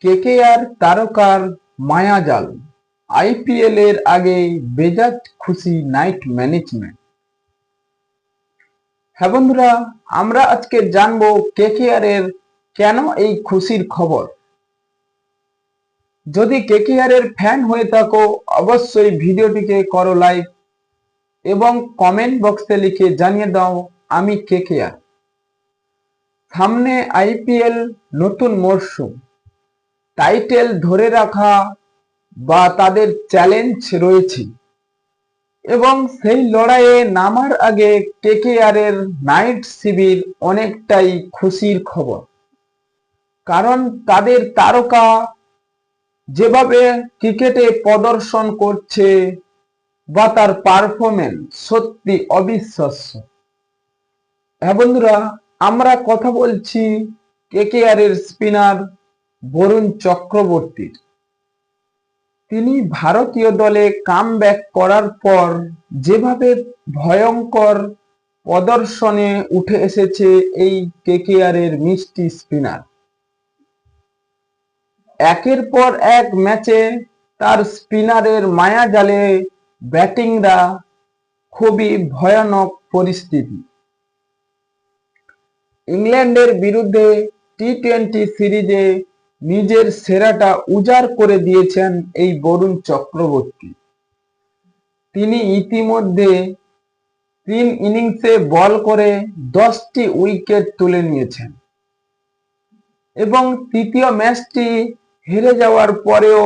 KKR তারকার মায়াজাল, IPL এর আগে বেজাত খুশি নাইট ম্যানেজমেন্ট। হ্যাঁ বন্ধুরা, আমরা আজকে জানবো কেকেআর এর কেন এই খুশির খবর। যদি কেকেআর এর ফ্যান হয়ে থাকো অবশ্যই ভিডিওটিকে করো লাইক এবং কমেন্ট বক্সে লিখে জানিয়ে দাও আমি কেকেআর। সামনে আইপিএল, নতুন মরশুম, টাইটেল ধরে রাখা বা তাদের চ্যালেঞ্জ রয়েছে এবং সেই লড়াইয়ে নামার আগে কেকেআর এর নাইট শিবির অনেকটাই খুশির খবর। কারণ তাদের তারকা যেভাবে ক্রিকেটে প্রদর্শন করছে বা তার পারফরমেন্স সত্যি অবিশ্বাস্য। হ্যাঁ বন্ধুরা, আমরা কথা বলছি কেকেআর এর স্পিনার বরুণ চক্রবর্তীর। তিনি ভারতীয় দলে কামব্যাক করার পর যেভাবে ভয়ঙ্কর প্রদর্শনে উঠে এসেছে এই কেকেআর এর মিষ্টি স্পিনার। একের পর এক ম্যাচে তার স্পিনারের মায়াজালে ব্যাটিংরা খুবই ভয়ানক পরিস্থিতি। ইংল্যান্ডের বিরুদ্ধে টি-20 সিরিজে নিজের সেরাটা উজাড় করে দিয়েছেন এই বরুণ চক্রবর্তী। তিনি ইতিমধ্যে 3 ইনিংসে বল করে 10টি উইকেট তুলে নিয়েছেন এবং তৃতীয় ম্যাচটি হেরে যাওয়ার পরেও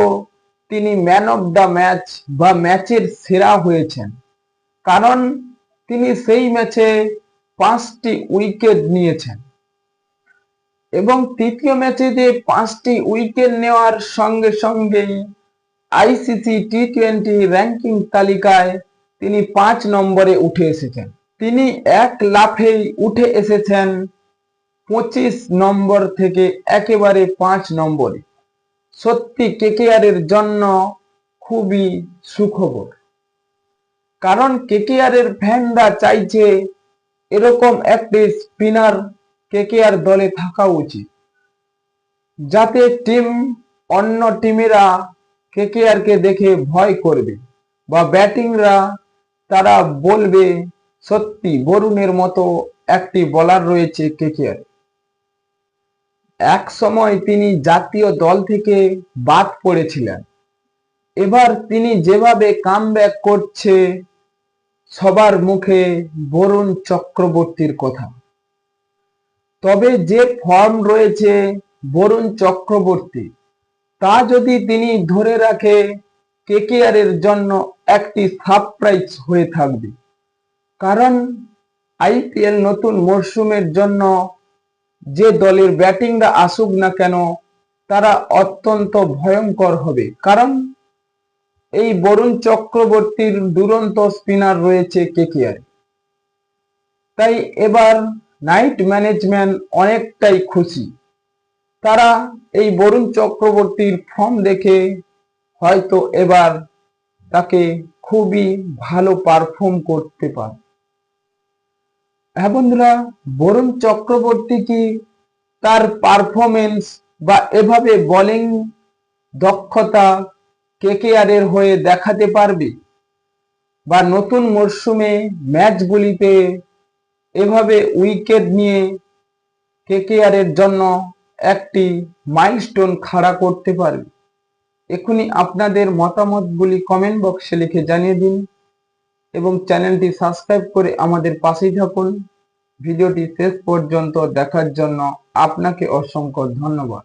তিনি ম্যান অফ দ্য ম্যাচ বা ম্যাচের সেরা হয়েছেন। কারণ তিনি সেই ম্যাচে 5টি উইকেট নিয়েছেন এবং তৃতীয় ম্যাচে যে 5টি উইকেট নেওয়ার সঙ্গে সঙ্গেই আইসিসি টি-20 র্যাঙ্কিং তালিকায় তিনি 5 নম্বরে উঠে এসেছেন। তিনি এক লাফেই উঠে এসেছেন 25 নম্বর থেকে একেবারে 5 নম্বরে। সত্যি কেকেআর এর জন্য খুবই সুখবর। কারণ কেকেআর এর ফ্যানরা চাইছে এরকম একটি স্পিনার কেকেআর দলে থাকা উচিত, যাতে অন্য টিমেরা কেকেআর কে দেখে ভয় করবে বা ব্যাটিংরা তারা বলবে সত্যি বরুণের মতো একটি বোলার রয়েছে কেকেআর। এক সময় তিনি জাতীয় দল থেকে বাদ পড়েছিলেন, এবার তিনি যেভাবে কামব্যাক করছে সবার মুখে বরুণ চক্রবর্তীর কথা। তবে যে ফর্ম রয়েছে বরুণ চক্রবর্তী, তা যদি তিনি ধরে রাখে কেকেআর এর জন্য একটি সারপ্রাইজ হয়ে থাকবে। কারণ আইপিএল নতুন মরশুমের জন্য যে দলের ব্যাটিংরা আসুক না কেন তারা অত্যন্ত ভয়ঙ্কর হবে। কারণ এই বরুণ চক্রবর্তীর দুরন্ত স্পিনার রয়েছে কেকেআর। তাই এবার নাইট ম্যানেজমেন্ট অনেকটাই খুশি। তারা এই বরুণ চক্রবর্তীর ফর্ম দেখে হয়তো এবার তাকে খুবই ভালো পারফর্ম করতে পারে। হ্যাঁ বন্ধুরা, বরুণ চক্রবর্তী কি তার পারফরমেন্স বা এভাবে বোলিং দক্ষতা কেকেআর এর হয়ে দেখাতে পারবে বা নতুন মরশুমে ম্যাচগুলিতে এভাবে উইকেট নিয়ে কেকেআর এর জন্য একটি মাইলস্টোন খাড়া করতে পারবে? এখনই আপনাদের মতামতগুলি কমেন্ট বক্সে লিখে জানিয়ে দিন এবং চ্যানেলটি সাবস্ক্রাইব করে আমাদের পাশেই থাকুন। ভিডিওটি শেষ পর্যন্ত দেখার জন্য আপনাকে অসংখ্য ধন্যবাদ।